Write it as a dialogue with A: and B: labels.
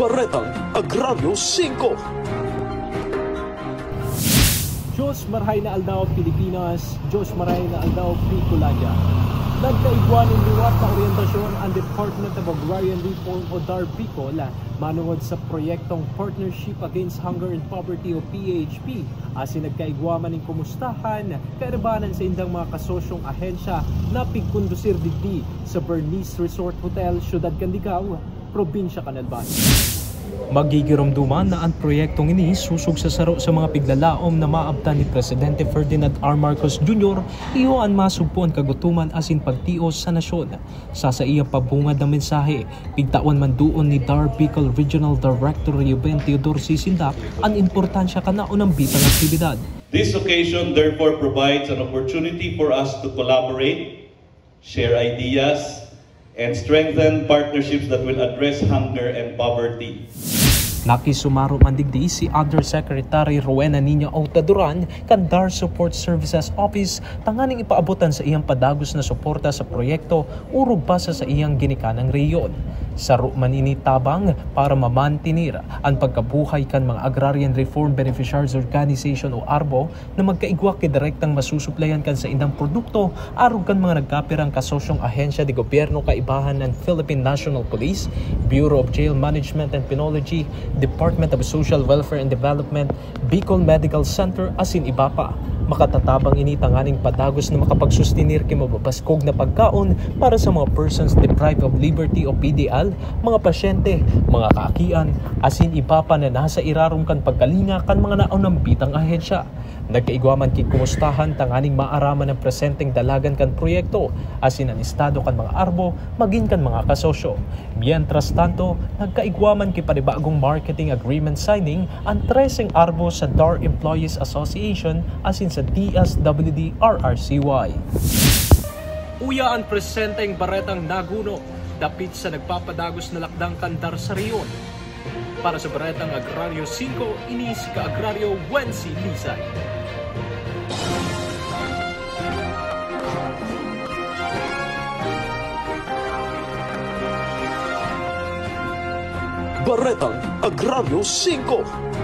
A: Baretang Agraryo 5.
B: Diyos Maray na Aldao, Pilipinas. Diyos Maray na Aldao, Bicolania. Nagkaigwa ng liwat na orientasyon ang Department of Agrarian Reform o DAR Bicol manungod sa proyektong Partnership Against Hunger and Poverty o PAHP. Asin nagkaigwa man ng kumustahan, kairabanan sa indang mga kasosyong ahensya na pigkondusir digdi sa Bernice Resort Hotel, Syudad Candigao, Probinsya Canalban. Magigiromduman na ang proyektong ini susug sa saro sa mga piglalaom na maabtan ni Presidente Ferdinand R. Marcos Jr. iyo ang masugpuan kagutuman asin pagtios sa nasyon. Sa iya pabungad ng mensahe, pigtawan man duon ni DAR Bicol Regional Director Ruben Teodor C. Sindak ang importansya kanaon ng bitang aktibidad.
C: This occasion therefore provides an opportunity for us to collaborate, share ideas, and strengthen partnerships that will address hunger and poverty.
B: Nakisumaro man digdi si Undersecretary Rowena Nina Autaduran kan DAR Support Services Office tanganing ipaabotan sa iyang padagos na suporta sa proyekto urog basa sa iyang ginikanang rehiyon. Saro man ini tabang para mamantinir ang pagkabuhay kan mga Agrarian Reform Beneficiaries Organization o ARBO na magkaigwa kay direktang masusuplayan kan sa indang produkto arog kan mga nagkapirang kasosyong ahensya de gobyerno kaibahan ng Philippine National Police, Bureau of Jail Management and Penology, Department of Social Welfare and Development, Bicol Medical Center asin iba pa. Makatatabang ini tanganing padagos na makapagsustinir kay mababaskog na pagkaon para sa mga persons deprived of liberty o PDL, mga pasyente, mga kaakian, asin iba pa na nasa irarom kan pagkalinga kan mga naon ng bitang ahensya. Nagkaigwaman kay kumustahan tanganing maaraman ng presenteng dalagan kan proyekto asin ang estado kan mga arbo maging kan mga kasosyo. Mientras tanto, nagkaigwaman kay panibagong marketing agreement signing ang 13 arbo sa DAR Employees Association asin sa DSWD RRCY. Uya ang presenteng Baretang Naguno dapit sa nagpapadagos na lakdang kandar sa riyon. Para sa Baretang Agraryo 5, inis ka Agraryo Wency Lisay.
A: Baretang Agraryo 5.